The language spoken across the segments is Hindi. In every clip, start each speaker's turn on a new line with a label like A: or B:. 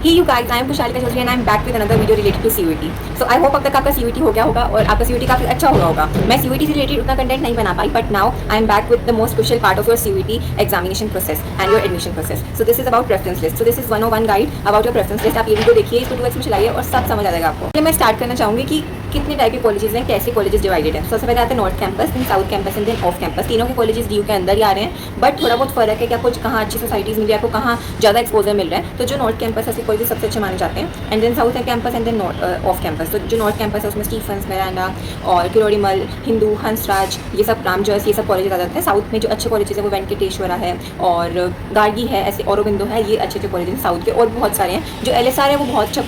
A: Hey you guys, I am Kushalika Joshi and I am back with another video related to CUET. So I hope अब तक आपका CUET हो गया होगा और आपका CUET काफ़ी अच्छा हो गया होगा. मैं CUET से रिलेटेड उतना कंटेंट नहीं बना पाई, but now I am back with the most crucial part of your CUET examination process and your admission process. So this is about preference list. So this is 101 guide about your preference list. आप ये वीडियो देखिए, इसको 2x में चलाइए और सब समझ आ जाएगा आपको. पहले मैं स्टार्ट करना चाहूँगी कि कितने टाइप के कॉलेजेस हैं, कैसे कॉलेजेस डिवाइडेड हैं. सबसे पहले आते हैं north campus, then south campus and then off campus. तीनों के कॉलेजेस DU के अंदर ही आ रहे हैं, बट थोड़ा बहुत फर्क है कि आपको कहाँ अच्छी सोसाइटीज़ मिल रही है, आपको कहाँ ज़्यादा एक्सपोजर मिल रहा है. तो जो नॉर्थ कैंपस ऐसे कॉलेजेस सबसे अच्छे माने जाते हैं. And then south campus and then off campus. तो जो नॉर्थ कैंपस है उसमें स्टीफेंस, मिरांडा और किरोड़ीमल, हिंदू, हंसराज, ये सब रामजस, ये सब कॉलेजेस आ जाते हैं. साउथ में जो अच्छे कॉलेजेस हैं वो वेंकटेश्वरा है और गार्गी है, ऐसे औरबिंदो है. ये अच्छे अच्छे कॉलेज हैं साउथ के, और बहुत सारे हैं. जो LSR है वो बहुत अच्छा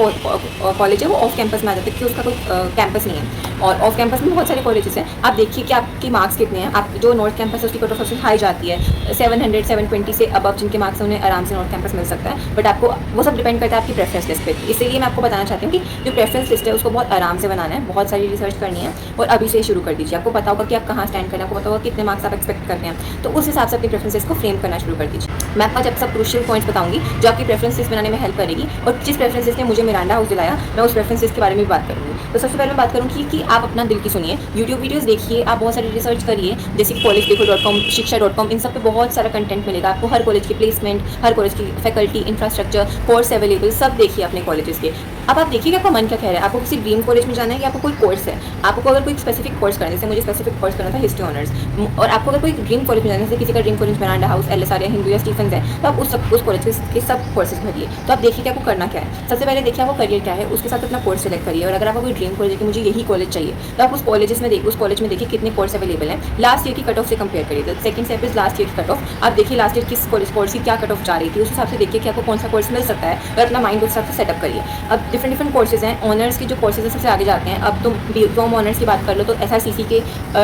A: कॉलेज है, वो ऑफ कैंपस में आ जाता है क्योंकि उसका कोई कैंपस नहीं है. और ऑफ कैंपस में बहुत सारे कॉलेजेस हैं. आप देखिए कि आपके मार्क्स कितने हैं. आप जो नॉर्थ कैंपस है उसकी कट ऑफ सबसे हाई जाती है 700 720 से अबव जिनके मार्क्स हैं उन्हें आराम से नॉर्थ कैंपस मिल सकता है. बट आपको वो सब डिपेंड करता है आपकी प्रेफरेंस लिस्ट पे. इसलिए मैं आपको बताना चाहती हूँ कि जो प्रेफरेंस लिस्ट है उसको बहुत आराम से बनाना है, बहुत सारी रिसर्च करनी है और अभी से शुरू कर दीजिए. आपको पता होगा कि आप कहाँ स्टैंड करना है, आपको पता होगा कितने मार्क्स आप एक्सपेक्ट करते हैं, तो उस हिसाब से अपनी प्रेफरेंस लिस्ट को फ्रेम करना शुरू कर दीजिए. मैं आपको जब सब क्रूशियल पॉइंट्स बताऊंगी जो आपकी प्रेफरेंस लिस्ट बनाने में हेल्प करेगी. और जिस प्रेफरेंस लिस्ट ने मुझे मिरांडा हाउस दिलाया, मैं उस प्रेफरेंस लिस्ट के बारे में भी बात करूँगी. तो सबसे पहले मैं बात करूँगी कि आप अपना दिल की सुनिए, यूट्यूब वीडियोस देखिए, आप बहुत सारी रिसर्च करिए, जैसे कि collegedekho.com, shiksha.com, इन सब पे बहुत सारा कंटेंट मिलेगा आपको. हर कॉलेज की प्लेसमेंट, हर कॉलेज की फैकल्टी, इंफ्रास्ट्रक्चर, कोर्स अवेलेबल, सब देखिए अपने कॉलेजेस के. अब आप देखिए कि आपका मन क्या कह रहा है. आपको किसी ड्रीम कॉलेज में जाना है या आपको कोई कोर्स है. आपको अगर कोई स्पेसिफिक कोर्स करना है, जैसे मुझे स्पेसिफिक कोर्स करना था हिस्ट्री ऑनर्स, और आपको अगर कोई ड्रीम कॉलेज में जाना है, जैसे किसी का dream college Miranda House, LSR या हिंदू या स्टीफेंस है, तो आप उस कॉलेज के सब कोर्सेज भरिए. तो आप देखिए कि आपको करना क्या है. सबसे पहले देखिए आपको करियर क्या है, उसके साथ अपना कोर्स सेलेक्ट करिए. और अगर आपका कोई ड्रीम कॉलेज है कि मुझे यही कॉलेज चाहिए, तो आप उस कॉलेज में देखिए कितने कोर्स अवेलेबल हैं. लास्ट ईयर की कट ऑफ से कंपेयर करिए. तो second step is last year की कट ऑफ. आप देखिए लास्ट ईयर किस कोर्स की क्या कट ऑफ जा रही थी, उस हिसाब से देखिए कि आपको कौन सा कोर्स मिल सकता है और अपना माइंड उस हिसाब से सेटअप करिए. अब डिफरेंट कोर्सेज हैं. ऑनर्स के जो कोर्सेज है सबसे आगे जाते हैं. अब तुम BCom ऑनर्स की बात कर लो तो SRCC के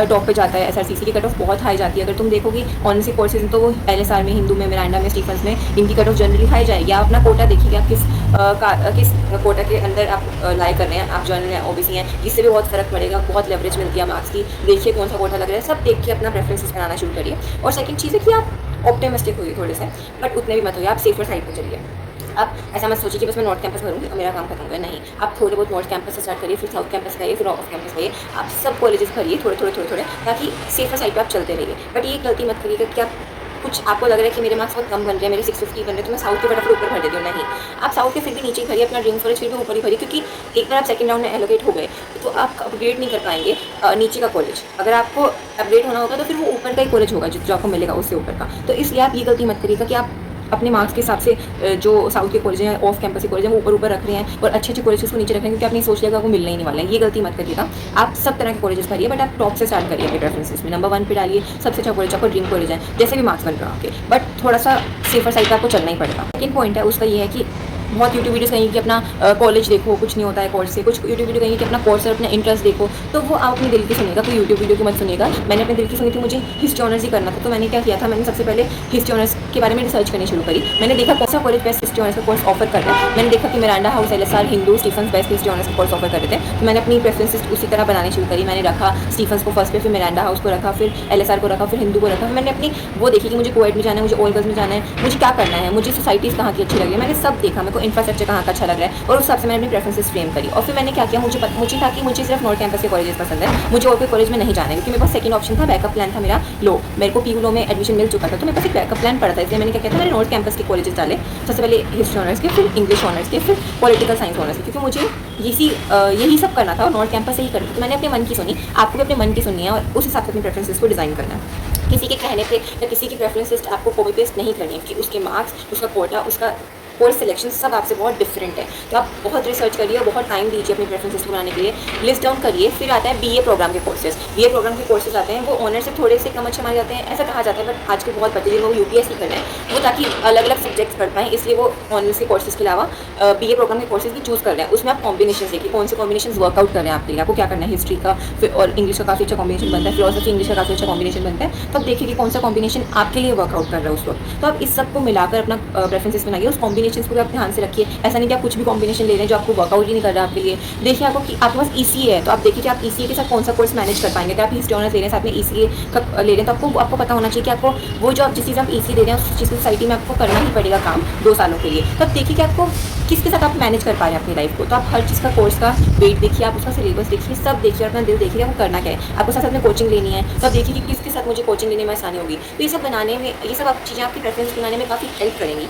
A: टॉप पे जाता है. SRCC की कट ऑफ बहुत हाई जाती है. अगर तुम देखोगे ऑनर्स के कोर्सेज हैं तो वो LSR में, हिंदू में, मिरांडा में, स्टीफेंस में इनकी कट ऑफ जनरली हाई जाएगी. आप अपना कोटा देखिए आप किस कोटा के अंदर आप लाई कर रहे हैं. आप जनरल हैं, OBC हैं, इससे भी बहुत फर्क पड़ेगा. बहुत लेवरेज मिलती है मार्क्स की. देखिए कौन सा कोटा लग रहा है, सब देख के अपना प्रेफरेंसेस बनाना शुरू करिए. और सेकंड चीज़ है कि आप ऑप्टिमिस्टिक होइए थोड़े से, बट उतने भी मत होइए. आप सेफर साइड पर चलिए. आप ऐसा मत सोचिए कि बस मैं नॉर्थ कैंपस भरूंगी और मेरा काम खत्म होगा. नहीं, आप थोड़े बहुत नॉर्थ कैंपस से स्टार्ट करिए, फिर साउथ कैंपस करिए, फिर ऑफ कैंपस करिए. आप सब कॉलेजेस भरिए थोड़े, ताकि सेफर साइड पर आप चलते रहिए. बट ये गलती मत करिएगा कि आप कुछ आपको लग रहा है कि मेरे मार्क्स बहुत कम बन रहे हैं, मेरे 650 बन रहे हैं, तो मैं साउथ के फटाफट ऊपर भर देती हूँ. नहीं, आप साउथ के फिर भी नीचे ही भरिए. अपना ड्रीम कॉलेज फिर भी ऊपर ही भरिए, क्योंकि एक बार आप सेकंड राउंड में एलोकेट हो गए तो आप अपग्रेड नहीं कर पाएंगे नीचे का कॉलेज. अगर आपको अपग्रेड होना होगा तो फिर वो ऊपर का ही कॉलेज होगा जो आपको मिलेगा उससे ऊपर का. तो इसलिए आप ये गलती मत करिएगा कि आप अपने मार्क्स के हिसाब से जो साउथ के कॉलेज हैं, ऑफ कैंपस के कॉलेज हैं, वो ऊपर रख रहे हैं और अच्छे कॉलेजेस को नीचे रख रहे हैं, क्योंकि आपने सोच लिया वो मिलने ही नहीं वाला है. ये गलती मत करिएगा. आप सब तरह के कॉलेजेस भरिए, बट आप टॉप से स्टार्ट करिए. अपने प्रेफरेंसेस में नंबर 1 पे डालिए सबसे अच्छा कॉलेज, आपको ड्रीम कॉलेज है, जैसे भी मार्क्स बन रहे हैं आपके. बट थोड़ा सा सेफर साइड पर आपको चलना ही पड़ेगा. सेकंड पॉइंट है उसका ये है कि बहुत यूट्यूब वीडियोस कहेंगे कि अपना कॉलेज देखो, कुछ नहीं होता है कोर्स से. कुछ यूट्यूब वीडियो कहेंगे कि अपना कोर्स और अपना इंटरेस्ट देखो, तो वो आप अपने दिल की सुनिएगा. कोई यूट्यूब वीडियो की मत सुनिएगा. मैंने अपने दिल की सुनी थी, मुझे हिस्ट्री ऑनर्स ही करना था, तो मैंने क्या किया था, मैंने सबसे पहले हिस्ट्री ऑनर्स के बारे में रिसर्च करनी शुरू करी. मैंने देखा कौन सा कॉलेज बेस्ट हिस्ट्री ऑनर्स का कोर्स ऑफर कर रहा है. मैंने देखा कि Miranda House, LSR, Hindu, Stephens best history honours का कोर्स ऑफर कर रहे थे. तो मैंने अपनी प्रेफरेंसेस उसी तरह बनानी शुरू करी. मैंने रखा स्टीफेंस को फर्स्ट पे, फिर मिरांडा हाउस को रखा, फिर LSR को रखा, फिर हिंदू को रखा. मैंने अपनी वो देखी कि मुझे कोएड में जाना है, मुझे ऑल गर्ल्स में जाना है, मुझे क्या करना है, मुझे सोसाइटीज़ कहाँ की अच्छी लग रही है. मैंने सब देखा, मेरे को इंफ्रास्ट्रक्चर कहाँ का अच्छा लग रहा है, और उस हिसाब से मैंने अपनी प्रेफरेंसेस फ्रेम करी. और फिर मैंने क्या किया, मुझे था कि मुझे सिर्फ नॉर्थ कैंपस के कॉलेजेस पसंद है, मुझे और कोई कॉलेज में नहीं जाना है, क्योंकि मेरे पास सेकंड ऑप्शन था, बैकअप प्लान था मेरा लो. मेरे को PU लो में एडमिशन मिल चुका था, तो मेरे पास एक बैकअप प्लान पड़ा था. इसलिए मैंने क्या किया था, मैंने नॉर्थ कैंपस के कॉलेजेस डाले. सबसे पहले हिस्ट्री ऑनर्स के, फिर इंग्लिश ऑनर्स के, फिर पॉलिटिकल साइंस ऑनर्स के, क्योंकि मुझे यही सब करना था और नॉर्थ कैंपस से ही करना था. तो मैंने अपने मन की सुनी. आपको भी अपने मन की सुनी है और उस हिसाब से अपनी प्रेफरेंसेस को डिज़ाइन करना है. किसी के कहने पे या किसी की प्रेफरेंस लिस्ट आपको कॉपी पेस्ट नहीं करनी है, कि उसके मार्क्स, उसका कोटा, उसका कोर्स सिलेक्शन सब आपसे बहुत डिफरेंट है. तो आप बहुत रिसर्च करिए और बहुत टाइम दीजिए अपनी प्रेफरेंसेस को बनाने के लिए. लिस्ट डाउन करिए. फिर आता है BA प्रोग्राम के कोर्सेज. BA प्रोग्राम के कोर्सेज आते हैं, वो ऑनर से थोड़े से कम अच्छे माने जाते हैं, ऐसा कहा जाता है. बट आज के बहुत बच्चे जिनको UPSC कर रहे हैं, वो ताकि अलग अलग सब्जेक्ट्स पढ़ पाएँ, इसलिए वो ऑनर्स के कोर्सेज के अलावा BA प्रोग्राम के कोर्सेज भी चूज़ कर रहे हैं. उसमें आप कॉम्बिनेशन देखिए कौन से कॉम्बिनेशन वर्कआउट कर रहे हैं आपके लिए. आपको क्या करना है, हिस्ट्री का फिर और इंग्लिश का काफ़ी अच्छा कॉम्बिनेशन बनता है, फिलोसफी इंग्लिश का काफ़ी अच्छा कॉम्बिनेशन बनता है. तो आप देखिए कि कौन सा कॉम्बिनेशन आपके लिए वर्कआउट कर रहा है उस वक्त. तो आप इस सब को मिलाकर अपना प्रेफरेंसेस बनाइए. उस कॉम्बिनेशन कॉम्बिनेशन को भी आप ध्यान से रखिए। ऐसा नहीं कि आप कुछ भी कॉम्बिनेशन ले रहे हैं जो आपको वर्कआउट ही नहीं कर रहा है आपके लिए। देखिए आपको कि आपके पास ईसीए है तो आप देखिए कि आप ईसीए के साथ कौन सा कोर्स मैनेज कर पाएंगे। अगर आप हिस्ट्री ऑनर्स ले रहे हैं साथ में ईसीए का ले रहे हैं तो आपको पता होना चाहिए कि आपको वो जो आप जिस चीज़ आप ईसीए दे रहे हैं उस चीज़ की सोसाइटी में आपको करना ही पड़ेगा काम 2 सालों के लिए। तो आप देखिए कि आपको किसके साथ आप मैनेज कर पा रहे हैं अपनी लाइफ को। तो आप हर चीज़ का कोर्स का वेट देखिए, आप उसका सिलेबस देखिए, सब देखिए और अपना दिल देखिए आपको करना क्या है। आपको साथ साथ में कोचिंग लेनी है तो आप देखिए कि किसके साथ मुझे कोचिंग लेने में आसानी होगी। तो ये सब बनाने में, ये सब आप चीज़ें आपकी प्रेफरेंस बनाने में काफ़ी हेल्प करेंगी।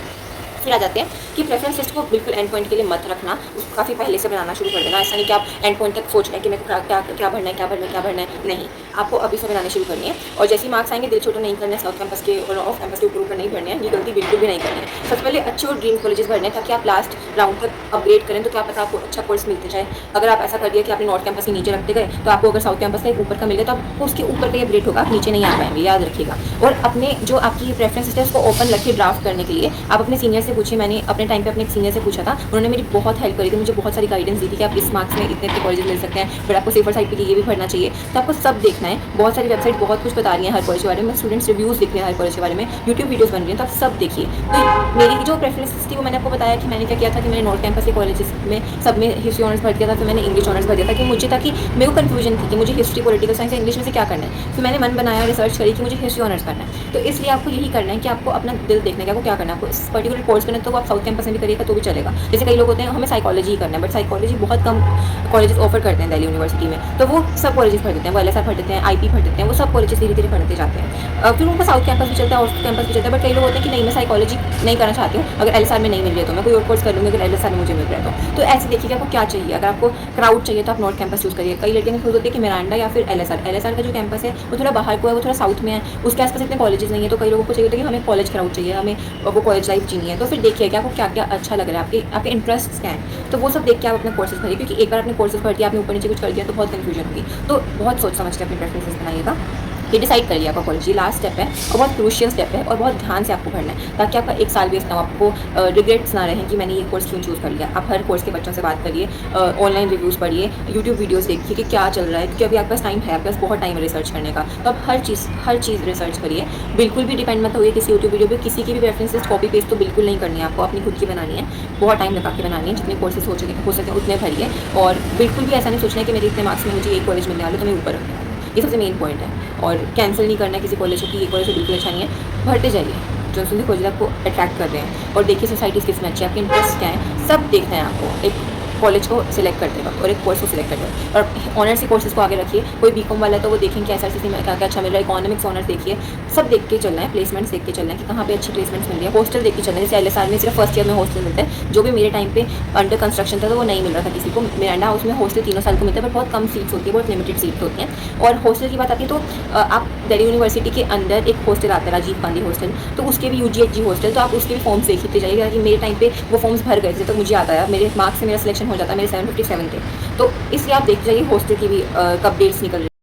A: फिर आ जाते हैं कि प्रेफरेंस लिस्ट को बिल्कुल एंड पॉइंट के लिए मत रखना, उसको काफ़ी पहले से बनाना शुरू कर देना। ऐसा नहीं कि आप एंड पॉइंट तक सोच रहे हैं कि मेरे को क्या भरना है, क्या भरना है, नहीं, आपको अभी से बनाने शुरू करनी है। और जैसे ही मार्क्स आएंगे दिल छोटा नहीं करना है, साउथ कैंपस के और ऑफ कैंपस के ऊपर नहीं भरने हैं, ये गलती बिल्कुल भी नहीं करनी है। सबसे पहले अच्छे और ड्रीम कॉलेजेस भरने हैं ताकि आप लास्ट राउंड तक अपग्रेड करें, तो क्या पता आपको अच्छा कोर्स मिलते जाए। अगर आप ऐसा कर दिया कि आपने नॉर्थ कैंपस के नीचे रखते गए तो आपको अगर साउथ कैंपस का एक ऊपर का मिल गया तो आपको उसके ऊपर का अपग्रेड होगा, आप नीचे नहीं आ पाएंगे, याद रखिएगा। और अपने जो आपकी प्रेफरेंस लिस्ट है उसको ओपन रखिए ड्राफ्ट करने के लिए। आप अपने सीनियर से पूछिए, मैंने अपने टाइम पे अपने एक सीनियर से पूछा था, उन्होंने मेरी बहुत हेल्प करी थी, मुझे बहुत सारी गाइडेंस दी थी कि आप इस मार्क्स में इतने कॉलेज मिल सकते हैं, बट आपको सेफर साइड पे ये भी भरना चाहिए। तो आपको सब देखना है, बहुत सारी वेबसाइट बहुत कुछ बता रही हैं हर कॉलेज के बारे में, स्टूडेंट्स रिव्यूज़ दिख रहे हैं हर कॉलेज के बारे में, यूट्यूब वीडियोस बन रही हैं, तो आप सब देखिए। तो मेरी जो प्रेफरेंस थी वो मैंने आपको बताया कि मैंने क्या किया था कि मैंने नॉर्थ कैंपस के कॉलेजेस में सब में हिस्ट्री ऑनर्स भर दिया था, फिर मैंने इंग्लिश ऑनर्स भर दिया था कि मुझे ताकि मेरे को कन्फ्यूजन थी कि मुझे हिस्ट्री, पॉलिटिकल साइंस या इंग्लिश में से क्या करना है। फिर मैंने मन बनाया, रिसर्च करी कि मुझे हिस्ट्री ऑनर्स करना है। तो इसलिए आपको यही करना है कि आपको अपना दिल देखना है कि आपको क्या करना है। आपको इस पर्टिकुलर कोर्स करना है तो आप साउथ कैंपस में भी करिएगा तो भी चलेगा। जैसे कई लोग होते हैं हमें साइकोलॉजी ही करना है, बट साइकोलॉजी बहुत कम कॉलेजेस ऑफर करते हैं दिल्ली यूनिवर्सिटी में, तो वो सब कॉलेजेस भर देते हैं, वो LSR भर देते हैं, IP भर देते हैं, वो सब कॉलेजेस धीरे धीरे भरते जाते हैं। फिर उनका साउथ कैंपस भी चलता है, ऑफ कैंपस भी चलता है, बट कई लोग होते हैं कि नहीं मैं साइकोलॉजी नहीं करना चाहती हूँ, अगर LSR में नहीं मिल रही तो मैं कोई और कोर्स कर लूँगी, अगर LSR में मुझे मिल रहा है तो ऐसे देखिए कि आपको क्या चाहिए। अगर आपको क्राउड चाहिए तो आप नॉर्थ कैंपस यूज़ करिए। कई लड़कियाँ खुद होती है कि मिरांडा या फिर LSR का जो कैंपस है वो थोड़ा बाहर को है, वो थोड़ा साउथ में है, उसके आसपास इतने कॉलेजेस नहीं है, तो कई लोगों को चाहिए होता है कि हमें कॉलेज क्राउड चाहिए, हमें वो कॉलेज लाइफ जीनी है। तो फिर देखिए कि आपको क्या क्या अच्छा लग रहा है, आपके इंटरेस्ट क्या है, तो वो सब देख के आप अपने कोर्सेज भरिए। क्योंकि एक बार अपने कोर्सेज भर दिया, आपने ऊपर नीचे कुछ कर दिया तो बहुत कन्फ्यूजन होगी। तो बहुत सोच समझ के अपनी प्रेफरेंसेस बनाइएगा। ये डिसाइड कर लिया आपका कॉलेज, ये लास्ट स्टेप है और बहुत क्रूशियल स्टेप है और बहुत ध्यान से आपको भरना है ताकि आपका एक साल वेस्ट ना हो, आपको रिग्रेट्स ना रहें कि मैंने ये कोर्स क्यों चूज़ कर लिया। आप हर कोर्स के बच्चों से बात करिए, ऑनलाइन रिव्यूज़ पढ़िए, यूट्यूब वीडियोज़ देखिए कि क्या चल रहा है, क्योंकि अभी आपके पास टाइम है, आपके पास बहुत टाइम है रिसर्च करने का। तो आप हर चीज़ रिसर्च करिए। बिल्कुल भी डिपेंड मत होइए किसी यूट्यूब वीडियो पर, किसी की भी रेफरेंसेस कॉपी पेस्ट तो बिल्कुल नहीं करनी है आपको, अपनी खुद की बनानी है, बहुत टाइम लगा के बनानी है। जितने कोर्सेज हो सके उतने भरिए और बिल्कुल भी ऐसा नहीं सोचना है कि मेरे इतने मार्क्स में मुझे एक कॉलेज मिलने वाले तो मैं ऊपर रखूँगा। ये सबसे मेन पॉइंट है। और कैंसिल नहीं करना है किसी कॉलेज को कि ये कॉलेज तो बिल्कुल अच्छा नहीं है, भरते जाइए जो सुनते कॉलेज आपको अट्रैक्ट कर रहे हैं, और देखिए सोसाइटीज़ किस में अच्छी है, आपके इंटरेस्ट क्या है, सब देखना है आपको एक कॉलेज को सिलेक्ट करते वक्त और एक कोर्स को सिलेक्ट करते वक्त। और ऑनर्स के कोर्सेज को आगे रखिए। कोई बीकॉम वाला है तो वो देखेंगे कि SRCC में क्या क्या अच्छा मिल रहा है, इकोनॉमिक्स ऑनर्स देखिए, सब देख के चलना है, प्लेसमेंट्स देख के चलना है कि कहाँ पे अच्छी प्लेसमेंट्स मिल रही है, हॉस्टल देख के चलना है। जैसे LSR में सिर्फ फर्स्ट ईयर में हॉस्टल मिलता है, जो भी मेरे टाइम पे अंडर कंस्ट्रक्शन था तो वो नहीं मिल रहा था किसी को। मिरांडा हाउस में हॉस्टल 3 साल को मिलता है, बट बहुत कम सीट्स होती है, बहुत लिमिटेड सीट्स होती हैं। और हॉस्टल की बात आती है तो आप दिल्ली यूनिवर्सिटी के अंदर एक हॉस्टल आता है राजीव गांधी हॉस्टल, तो उसके भी UGHG हॉस्टल, तो आप उसके भी फॉर्म्स देखते जाइएगा कि मेरे टाइम पे वो फॉर्म्स भर गए थे, तो मुझे याद आया मेरे मार्क्स से मेरा सिलेक्शन हो जाता, मेरे 757 थे। तो इसलिए आप देखते जाइए हॉस्टल की भी कब डेट्स निकल रही है।